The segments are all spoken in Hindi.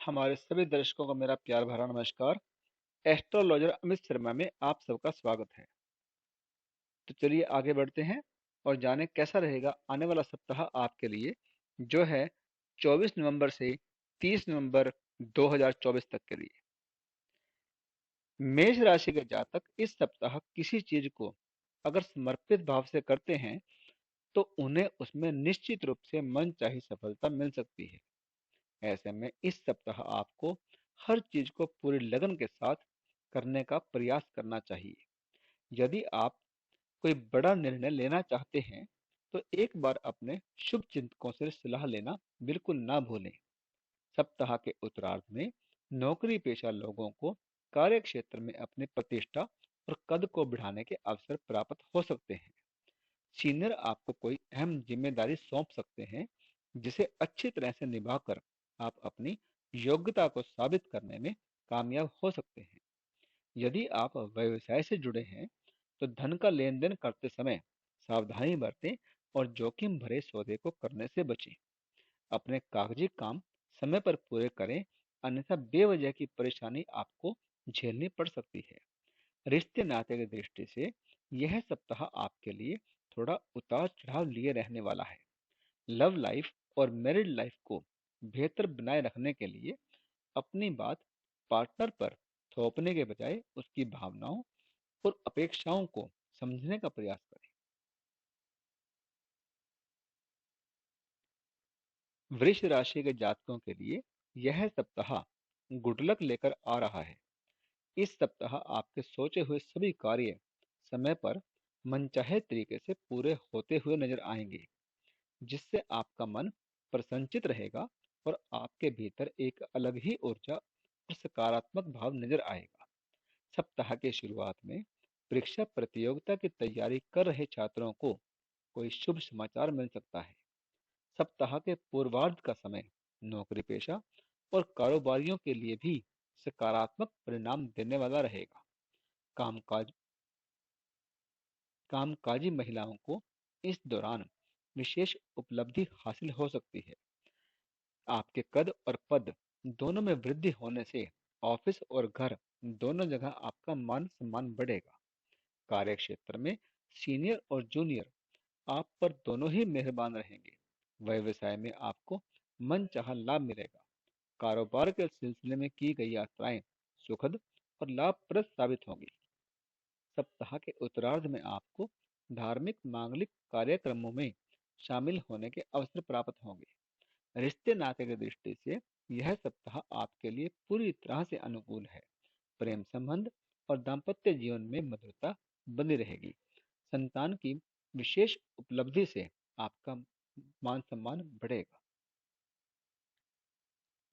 हमारे सभी दर्शकों को मेरा प्यार भरा नमस्कार। एस्ट्रोलॉजर अमित शर्मा में आप सबका स्वागत है। तो चलिए आगे बढ़ते हैं और जानें कैसा रहेगा आने वाला सप्ताह आपके लिए, जो है 24 नवंबर से 30 नवंबर 2024 तक के लिए। मेष राशि के जातक इस सप्ताह किसी चीज को अगर समर्पित भाव से करते हैं तो उन्हें उसमें निश्चित रूप से मनचाही सफलता मिल सकती है। ऐसे में इस सप्ताह आपको हर चीज को पूरी लगन के साथ करने का प्रयास करना चाहिए। यदि आप कोई बड़ा निर्णय लेना चाहते हैं तो एक बार अपने शुभ चिंतकों से सलाह लेना बिल्कुल ना भूलें। सप्ताह के उत्तरार्ध में नौकरी पेशा लोगों को कार्य क्षेत्र में अपनी प्रतिष्ठा और कद को बढ़ाने के अवसर प्राप्त हो सकते हैं। सीनियर आपको कोई अहम जिम्मेदारी सौंप सकते हैं, जिसे अच्छी तरह से निभाकर आप अपनी योग्यता को साबित करने में कामयाब हो सकते हैं। यदि आप व्यवसाय से जुड़े हैं तो धन का लेन देन करते समय सावधानी बरतें और जोखिम भरे सौदे को करने से बचें। अपने कागजी काम समय पर पूरे करें, अन्यथा बेवजह की परेशानी आपको झेलनी पड़ सकती है। रिश्ते नाते की दृष्टि से यह सप्ताह आपके लिए थोड़ा उतार चढ़ाव लिए रहने वाला है। लव लाइफ और मैरिड लाइफ को बेहतर बनाए रखने के लिए अपनी बात पार्टनर पर थोपने के बजाय उसकी भावनाओं और अपेक्षाओं को समझने का प्रयास करें। वृष राशि के जातकों के लिए यह सप्ताह गुड लक लेकर आ रहा है। इस सप्ताह आपके सोचे हुए सभी कार्य समय पर मनचाहे तरीके से पूरे होते हुए नजर आएंगे, जिससे आपका मन प्रसन्नचित रहेगा और आपके भीतर एक अलग ही ऊर्जा और सकारात्मक भाव नजर आएगा। सप्ताह के शुरुआत में परीक्षा प्रतियोगिता की तैयारी कर रहे छात्रों को कोई शुभ समाचार मिल सकता है। सप्ताह के पूर्वार्ध का समय नौकरी पेशा और कारोबारियों के लिए भी सकारात्मक परिणाम देने वाला रहेगा। कामकाज कामकाजी महिलाओं को इस दौरान विशेष उपलब्धि हासिल हो सकती है। आपके कद और पद दोनों में वृद्धि होने से ऑफिस और घर दोनों जगह आपका मान सम्मान बढ़ेगा। कार्य क्षेत्र में सीनियर और जूनियर आप पर दोनों ही मेहरबान रहेंगे। व्यवसाय में आपको मनचाहा लाभ मिलेगा। कारोबार के सिलसिले में की गई यात्राएं सुखद और लाभप्रद साबित होंगी। सप्ताह के उत्तरार्ध में आपको धार्मिक मांगलिक कार्यक्रमों में शामिल होने के अवसर प्राप्त होंगे। रिश्ते नाते की दृष्टि से यह सप्ताह आपके लिए पूरी तरह से अनुकूल है। प्रेम संबंध और दाम्पत्य जीवन में मधुरता बनी रहेगी। संतान की विशेष उपलब्धि से आपका मान सम्मान बढ़ेगा।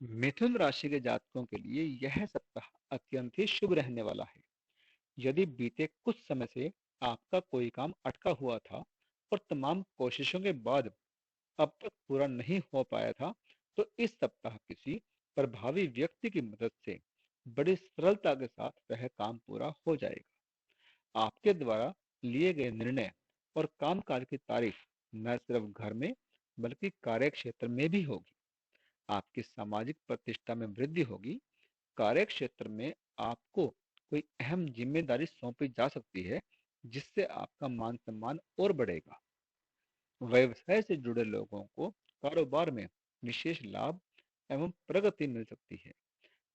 मिथुन राशि के जातकों के लिए यह सप्ताह अत्यंत ही शुभ रहने वाला है। यदि बीते कुछ समय से आपका कोई काम अटका हुआ था और तमाम कोशिशों के बाद अब तक पूरा नहीं हो पाया था, तो इस सप्ताह किसी प्रभावी व्यक्ति की मदद से बड़ी सरलता के साथ वह काम पूरा हो जाएगा। आपके द्वारा लिए गए निर्णय और कामकाज की तारीफ न सिर्फ घर में बल्कि कार्य क्षेत्र में भी होगी। आपकी सामाजिक प्रतिष्ठा में वृद्धि होगी। कार्य क्षेत्र में आपको कोई अहम जिम्मेदारी सौंपी जा सकती है, जिससे आपका मान सम्मान और बढ़ेगा। व्यवसाय से जुड़े लोगों को कारोबार में विशेष लाभ एवं प्रगति मिल सकती है।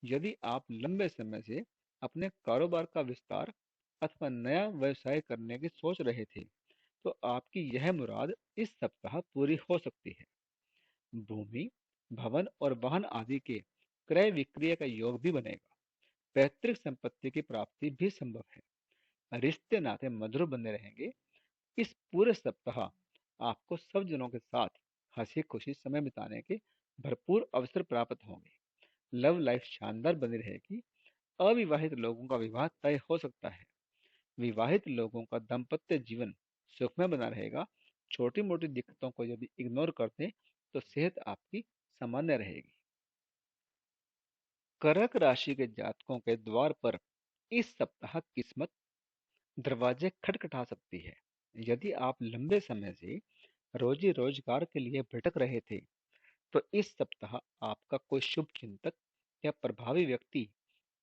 यदि आप लंबे समय से अपने कारोबार का विस्तार अथवा नया व्यवसाय करने की सोच रहे थे, तो आपकी यह मुराद इस सप्ताह पूरी हो सकती है। भूमि, भवन और वाहन आदि के क्रय विक्रय का योग भी बनेगा। पैतृक संपत्ति की प्राप्ति भी संभव है। रिश्ते नाते मधुर बने रहेंगे। इस पूरे सप्ताह आपको सब जनों के साथ हंसी खुशी समय बिताने के भरपूर अवसर प्राप्त होंगे। लव लाइफ शानदार बनी रहेगी। अविवाहित लोगों का विवाह तय हो सकता है। विवाहित लोगों का दाम्पत्य जीवन सुखमय बना रहेगा। छोटी मोटी दिक्कतों को यदि इग्नोर कर दें तो सेहत आपकी सामान्य रहेगी। कर्क राशि के जातकों के द्वार पर इस सप्ताह किस्मत दरवाजे खटखटा सकती है। यदि आप लंबे समय से रोजी रोजगार के लिए भटक रहे थे, तो इस सप्ताह आपका कोई शुभ चिंतक या प्रभावी व्यक्ति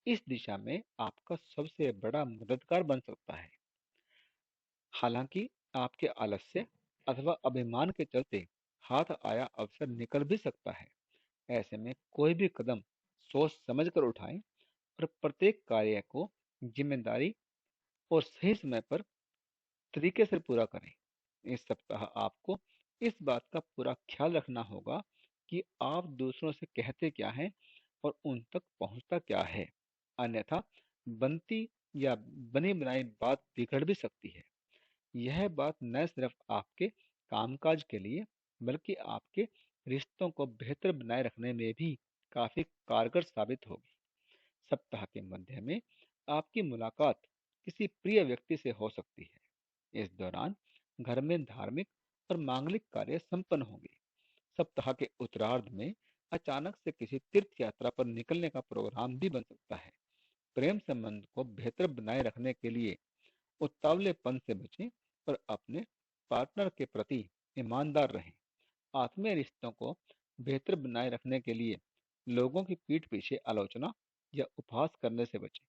इस दिशा में आपका सबसे बड़ा मददगार बन सकता है। हालांकि आपके आलस्य अथवा अभिमान के चलते हाथ आया अवसर निकल भी सकता है। ऐसे में कोई भी कदम सोच समझ कर उठाएं और प्रत्येक कार्य को जिम्मेदारी और सही समय पर तरीके से पूरा करें। इस सप्ताह आपको इस बात का पूरा ख्याल रखना होगा कि आप दूसरों से कहते क्या हैं और उन तक पहुंचता क्या है। अन्यथा बनती या बनी बनाई बात बिगड़ भी सकती है। यह बात न सिर्फ आपके कामकाज के लिए बल्कि आपके रिश्तों को बेहतर बनाए रखने में भी काफी कारगर साबित होगी। सप्ताह के मध्य में आपकी मुलाकात किसी प्रिय व्यक्ति से हो सकती है। इस दौरान घर में धार्मिक और मांगलिक कार्य संपन्न होंगे। सप्ताह के उत्तरार्ध में अचानक से किसी तीर्थ यात्रा पर निकलने का प्रोग्राम भी बन सकता है। प्रेम संबंध को बेहतर बनाए रखने के लिए उतावलेपन से बचें और अपने पार्टनर के प्रति ईमानदार रहें। आत्मीय रिश्तों को बेहतर बनाए रखने के लिए लोगों की पीठ पीछे आलोचना या उपहास करने से बचें।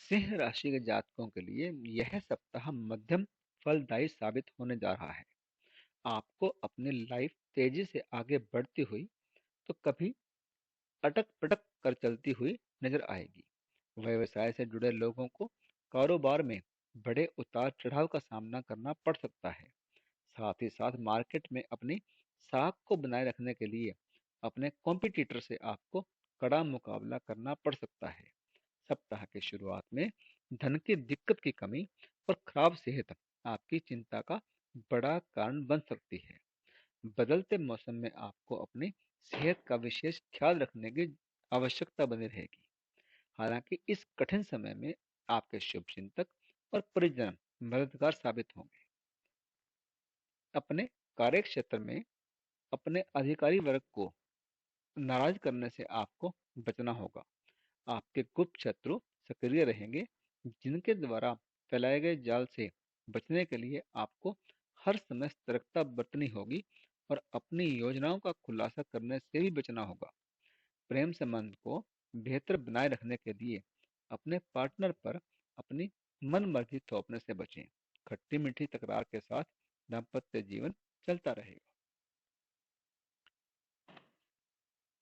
सिंह राशि के जातकों के लिए यह सप्ताह मध्यम फलदायी साबित होने जा रहा है। आपको अपनी लाइफ तेजी से आगे बढ़ती हुई तो कभी अटक पटक कर चलती हुई नजर आएगी। व्यवसाय से जुड़े लोगों को कारोबार में बड़े उतार चढ़ाव का सामना करना पड़ सकता है। साथ ही साथ मार्केट में अपनी साख को बनाए रखने के लिए अपने कॉम्पिटिटर से आपको कड़ा मुकाबला करना पड़ सकता है। सप्ताह की शुरुआत में धन की दिक्कत की कमी और खराब सेहत आपकी चिंता का बड़ा कारण बन सकती है। बदलते मौसम में आपको अपनी सेहत का विशेष ख्याल रखने की आवश्यकता बनी रहेगी। हालांकि इस कठिन समय में आपके शुभचिंतक और परिजन मददगार साबित होंगे। अपने कार्य क्षेत्र में अपने अधिकारी वर्ग को नाराज करने से आपको बचना होगा। आपके गुप्त शत्रु सक्रिय रहेंगे, जिनके द्वारा फैलाए गए जाल से बचने के लिए आपको हर समय सतर्कता बरतनी होगी और अपनी योजनाओं का खुलासा करने से भी बचना होगा। प्रेम संबंध को बेहतर बनाए रखने के लिए अपने पार्टनर पर अपनी मन मर्जी थोपने से बचें। खट्टी मीठी तकरार के साथ दाम्पत्य जीवन चलता रहेगा।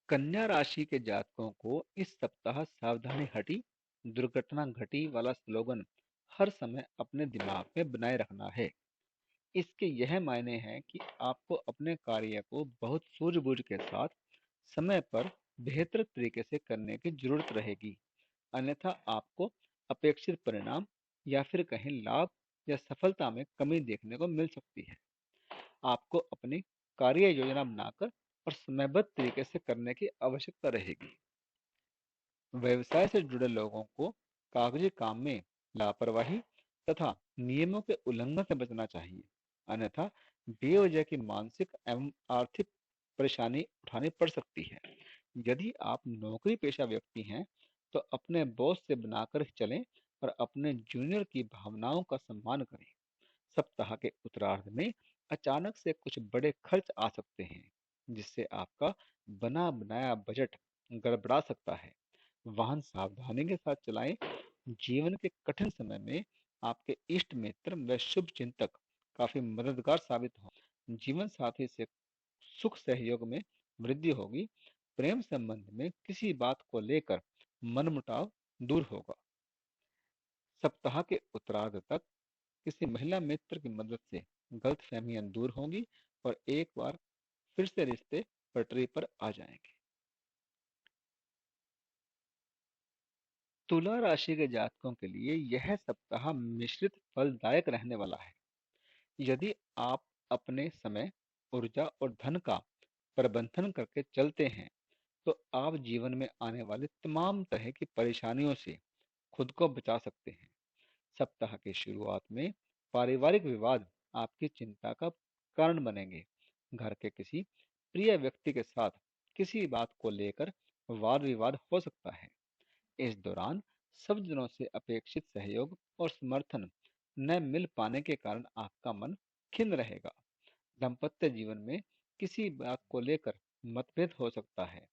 कन्या राशि के जातकों को इस सप्ताह सावधानी हटी दुर्घटना घटी वाला स्लोगन हर समय अपने दिमाग में बनाए रखना है। इसके यह मायने हैं कि आपको अपने कार्य को बहुत सूझबूझ के साथ समय पर बेहतर तरीके से करने की जरूरत रहेगी। अन्यथा आपको अपेक्षित परिणाम या फिर कहीं लाभ या सफलता में कमी देखने को मिल सकती है। आपको अपनी कार्य योजना बनाकर और समयबद्ध तरीके से करने की आवश्यकता रहेगी। व्यवसाय से जुड़े लोगों को कागजी काम में लापरवाही तथा नियमों के उल्लंघन से बचना चाहिए। अन्यथा बेवजह की मानसिक एवं आर्थिक परेशानी उठानी पड़ सकती है। यदि आप नौकरी पेशा व्यक्ति हैं तो अपने बॉस से बनाकर चलें और अपने जूनियर की भावनाओं का सम्मान करें। सप्ताह के उत्तरार्ध में अचानक से कुछ बड़े खर्च आ सकते हैं, जिससे आपका बना बनाया बजट गड़बड़ा सकता है। वाहन सावधानी के साथ चलाएं। जीवन के कठिन समय में आपके इष्ट मित्र व शुभ चिंतक काफी मददगार साबित हो। जीवन साथी से सुख सहयोग में वृद्धि होगी। प्रेम संबंध में किसी बात को लेकर मनमुटाव दूर होगा। सप्ताह के उत्तरार्ध तक किसी महिला मित्र की मदद से गलतफहमियां दूर होंगी और एक बार फिर से रिश्ते पटरी पर आ जाएंगे। तुला राशि के जातकों के लिए यह सप्ताह मिश्रित फलदायक रहने वाला है। यदि आप अपने समय, ऊर्जा और धन का प्रबंधन करके चलते हैं, तो आप जीवन में आने वाली तमाम तरह की परेशानियों से खुद को बचा सकते हैं। सप्ताह की शुरुआत में पारिवारिक विवाद आपकी चिंता का कारण बनेंगे। घर के किसी प्रिय व्यक्ति के साथ किसी बात को लेकर वाद विवाद हो सकता है। इस दौरान सब जनों से अपेक्षित सहयोग और समर्थन न मिल पाने के कारण आपका मन खिन्न रहेगा। दाम्पत्य जीवन में किसी बात को लेकर मतभेद हो सकता है,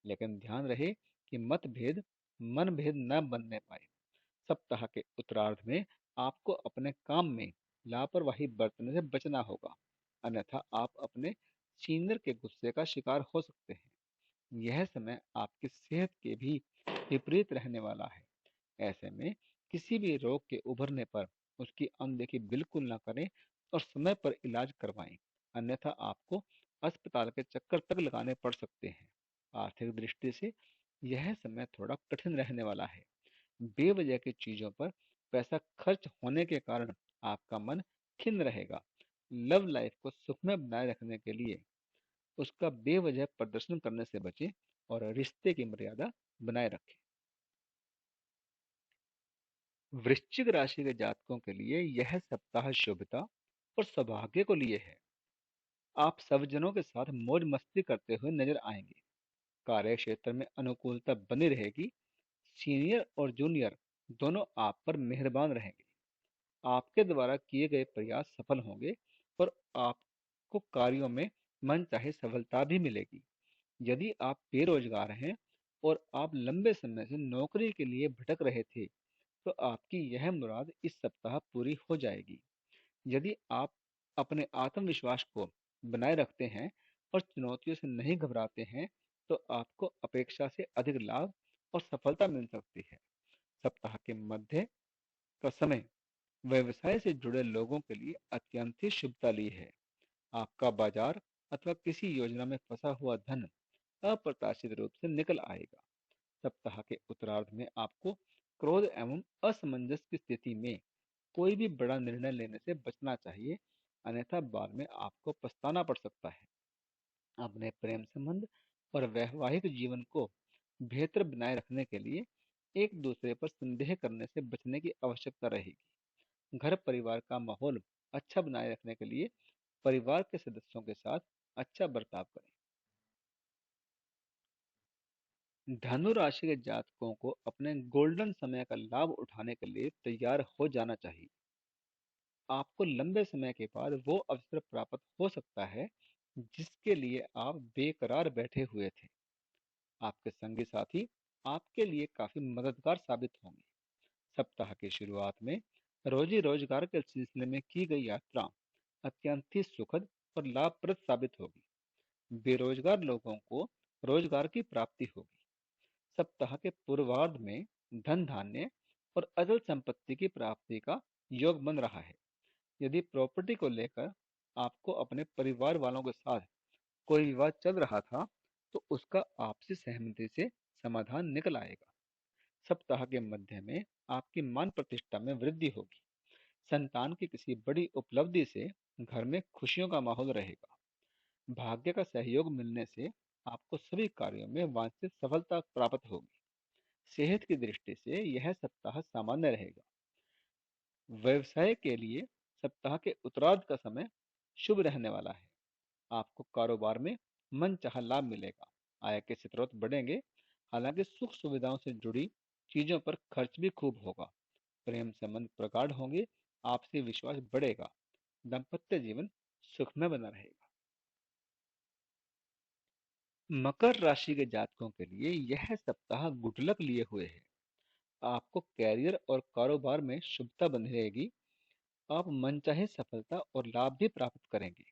लेकिन ध्यान रहे कि मतभेद मनभेद न बनने पाए। सप्ताह के उत्तरार्ध में आपको अपने काम में लापरवाही बरतने से बचना होगा, अन्यथा आप अपने सीनियर के गुस्से का शिकार हो सकते हैं। यह समय आपकी सेहत के भी विपरीत रहने वाला है। ऐसे में किसी भी रोग के उभरने पर उसकी अनदेखी बिल्कुल ना करें और समय पर इलाज करवाएं, अन्यथा आपको अस्पताल के चक्कर तक लगाने पड़ सकते हैं। आर्थिक दृष्टि से यह समय थोड़ा कठिन रहने वाला है। बेवजह की चीजों पर पैसा खर्च होने के कारण आपका मन खिन्न रहेगा। लव लाइफ को सुखमय बनाए रखने के लिए उसका बेवजह प्रदर्शन करने से बचें और रिश्ते की मर्यादा बनाए रखें। वृश्चिक राशि के जातकों के लिए यह सप्ताह शुभता और सौभाग्य को लिए है। आप सब जनों के साथ मौज मस्ती करते हुए नजर आएंगे। कार्य क्षेत्र में अनुकूलता बनी रहेगी। सीनियर और जूनियर दोनों आप पर मेहरबान रहेंगे। आपके द्वारा किए गए प्रयास सफल होंगे और आपको कार्यों में मनचाही सफलता भी मिलेगी। यदि आप बेरोजगार हैं और आप लंबे समय से नौकरी के लिए भटक रहे थे, तो आपकी यह मुराद इस सप्ताह पूरी हो जाएगी। यदि आप अपने आत्मविश्वास को बनाए रखते हैं और चुनौतियों से नहीं घबराते हैं, तो आपको अपेक्षा से अधिक लाभ और सफलता मिल सकती है। सप्ताह के मध्य का समय व्यवसाय से जुड़े लोगों के लिए अत्यंत ही शुभता ली है। आपका बाजार अथवा किसी योजना में फंसा हुआ धन अप्रत्याशित रूप से निकल आएगा। सप्ताह के उत्तरार्ध में आपको क्रोध एवं असमंजस की स्थिति में कोई भी बड़ा निर्णय लेने से बचना चाहिए, अन्यथा बाद में आपको पछताना पड़ सकता है। अपने प्रेम संबंध और वैवाहिक जीवन को बेहतर बनाए रखने के लिए एक दूसरे पर संदेह करने से बचने की आवश्यकता रहेगी। घर परिवार का माहौल अच्छा बनाए रखने के लिए परिवार के सदस्यों के साथ अच्छा बर्ताव करें। धनु राशि के जातकों को अपने गोल्डन समय का लाभ उठाने के लिए तैयार हो जाना चाहिए। आपको लंबे समय के बाद वो अवसर प्राप्त हो सकता है जिसके लिए आप बेकरार बैठे हुए थे। आपके संगी साथी आपके लिए काफी मददगार साबित होंगे। सप्ताह की शुरुआत में रोजी रोजगार के सिलसिले में की गई यात्रा अत्यंत ही सुखद और लाभप्रद साबित होगी। बेरोजगार लोगों को रोजगार की प्राप्ति होगी। सप्ताह के पूर्वार्ध में धन धान्य और अचल संपत्ति की प्राप्ति का योग बन रहा है। यदि प्रॉपर्टी को लेकर आपको अपने परिवार वालों के साथ कोई विवाद चल रहा था, तो उसका आपसी सहमति से समाधान निकल आएगा। सप्ताह के मध्य में आपकी मान प्रतिष्ठा में वृद्धि होगी। संतान की किसी बड़ी उपलब्धि से घर में खुशियों का माहौल रहेगा। भाग्य का सहयोग मिलने से आपको सभी कार्यों में वांछित सफलता प्राप्त होगी। सेहत की दृष्टि से यह सप्ताह सामान्य रहेगा। व्यवसाय के लिए सप्ताह के उत्तरार्ध का समय शुभ रहने वाला है। आपको कारोबार में मनचाहा लाभ मिलेगा। आय के स्रोत बढ़ेंगे। हालांकि सुख सुविधाओं से जुड़ी चीजों पर खर्च भी खूब होगा। प्रेम संबंध प्रगाढ़ होंगे। आपसी विश्वास बढ़ेगा। दाम्पत्य जीवन सुखमय बना रहेगा। मकर राशि के जातकों के लिए यह सप्ताह गुडलक लिए हुए है। आपको कैरियर और कारोबार में शुभता बनी रहेगी। आप मनचाही सफलता और लाभ भी प्राप्त करेंगे।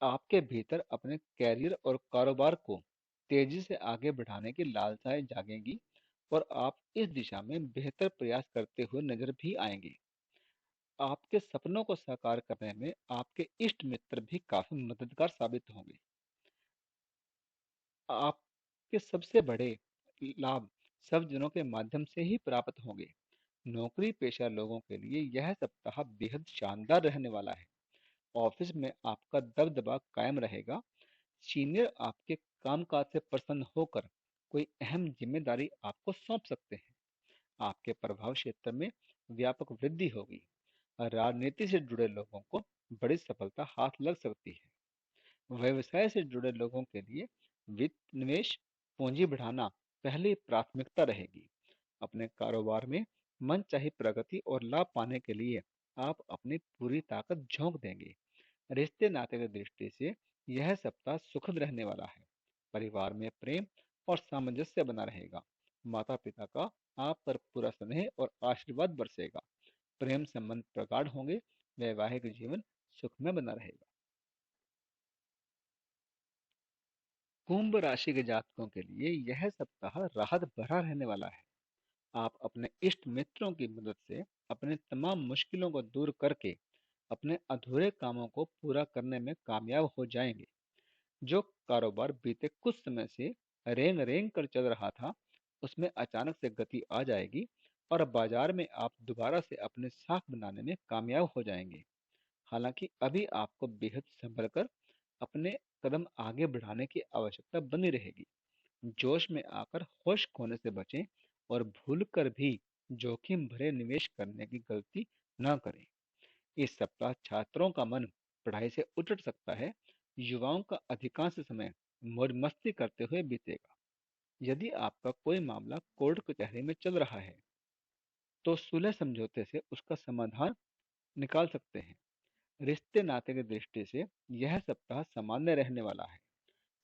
आपके भीतर अपने कैरियर और कारोबार को तेजी से आगे बढ़ाने की लालसाएं जागेंगी और आप इस दिशा में बेहतर प्रयास करते हुए नजर भी आएंगे। आपके सपनों को साकार करने में आपके इष्ट मित्र भी काफी मददगार साबित होंगे। आपके सबसे बड़े लाभ सब जनों के माध्यम से ही प्राप्त होंगे। नौकरी पेशा लोगों के लिए यह सप्ताह बेहद शानदार रहने वाला है। ऑफिस में आपका दबदबा कायम रहेगा। सीनियर आपके कामकाज से प्रसन्न होकर कोई अहम जिम्मेदारी आपको सौंप सकते हैं। आपके प्रभाव क्षेत्र में व्यापक वृद्धि होगी। राजनीति से जुड़े लोगों को बड़ी सफलता हाथ लग सकती है। व्यवसाय से जुड़े लोगों के लिए वित्त निवेश पूंजी बढ़ाना पहली प्राथमिकता रहेगी। अपने कारोबार में मनचाही प्रगति और लाभ पाने के लिए आप अपनी पूरी ताकत झोंक देंगे। रिश्ते नाते की दृष्टि से यह सप्ताह सुखद रहने वाला है। परिवार में प्रेम और सामंजस्य बना रहेगा। माता पिता का आप पर पूरा स्नेह और आशीर्वाद बरसेगा। प्रेम संबंध प्रगाढ़ होंगे। वैवाहिक जीवन सुखमय बना रहेगा। कुंभ राशि के जातकों के लिए यह सप्ताह राहत भरा रहने वाला है। आप अपने इष्ट मित्रों की मदद से अपने तमाम मुश्किलों को दूर करके अपने अधूरे कामों को पूरा करने में कामयाब हो जाएंगे। जो कारोबार बीते कुछ समय से रेंग रेंग कर चल रहा था, उसमें अचानक से गति आ जाएगी और बाजार में आप दोबारा से अपने साख बनाने में कामयाब हो जाएंगे। हालांकि अभी आपको बेहद संभल कर अपने कदम आगे बढ़ाने की आवश्यकता बनी रहेगी। जोश में आकर होश खोने से बचें और भूल कर भी जोखिम भरे निवेश करने की गलती न करें। इस सप्ताह छात्रों का मन पढ़ाई से उचट सकता है। युवाओं का अधिकांश समय मौज मस्ती करते हुए बीतेगा। यदि आपका कोई मामला कोर्ट कचहरी में चल रहा है, तो सुलह समझौते से उसका समाधान निकाल सकते हैं। रिश्ते नाते की दृष्टि से यह सप्ताह सामान्य रहने वाला है।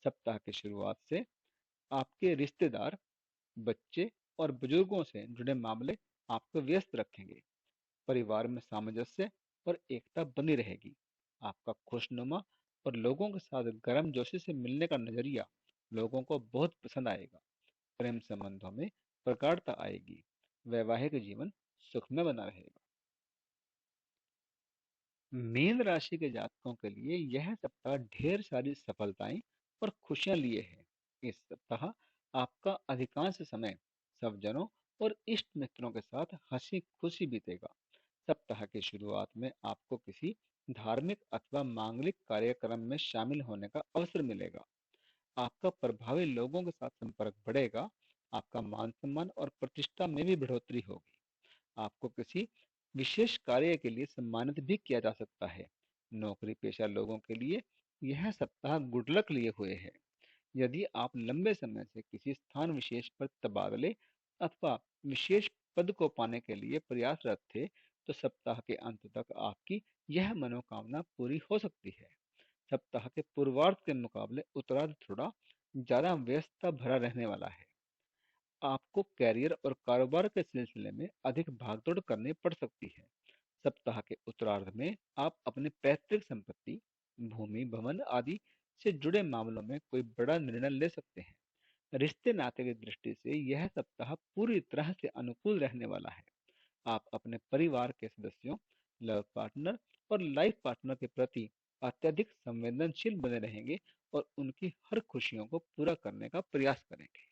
सप्ताह की शुरुआत से आपके रिश्तेदार, बच्चे और बुजुर्गों से जुड़े मामले आपको व्यस्त रखेंगे। परिवार में सामंजस्य और एकता बनी रहेगी। आपका खुशनुमा और लोगों के साथ गर्मजोशी से मिलने का नजरिया लोगों को बहुत पसंद आएगा। प्रेम संबंधों में प्रगाढ़ता आएगी। वैवाहिक जीवन सुखमय बना रहेगा। मीन राशि के जातकों के लिए यह सप्ताह ढेर सारी सफलताएं और खुशियां लिए है। इस सप्ताह आपका अधिकांश समय सज्जनों और इष्ट मित्रों के साथ हंसी खुशी बीतेगा। सप्ताह की शुरुआत में आपको किसी धार्मिक अथवा मांगलिक कार्यक्रम में शामिल होने का अवसर मिलेगा। आपका प्रभावी लोगों के साथ संपर्क बढ़ेगा। आपका मान सम्मान और प्रतिष्ठा में भी बढ़ोतरी होगी। आपको किसी विशेष कार्य के लिए सम्मानित भी किया जा सकता है। नौकरी पेशा लोगों के लिए यह सप्ताह गुड लक लिए हुए है। यदि आप लंबे समय से किसी स्थान विशेष पर तबादले अथवा विशेष पद को पाने के लिए प्रयासरत थे, तो सप्ताह के अंत तक आपकी यह मनोकामना पूरी हो सकती है। सप्ताह के पूर्वार्ध के मुकाबले उत्तरार्ध थोड़ा ज्यादा व्यस्तता भरा रहने वाला है। आपको कैरियर और कारोबार के सिलसिले में अधिक भागदौड़ करनी पड़ सकती है। सप्ताह के उत्तरार्ध में आप अपने पैतृक संपत्ति, भूमि भवन आदि से जुड़े मामलों में कोई बड़ा निर्णय ले सकते हैं। रिश्ते नाते की दृष्टि से यह सप्ताह पूरी तरह से अनुकूल रहने वाला है। आप अपने परिवार के सदस्यों, लव पार्टनर और लाइफ पार्टनर के प्रति अत्यधिक संवेदनशील बने रहेंगे और उनकी हर खुशियों को पूरा करने का प्रयास करेंगे।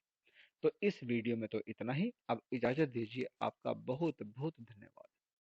तो इस वीडियो में तो इतना ही। अब इजाजत दीजिए। आपका बहुत बहुत धन्यवाद।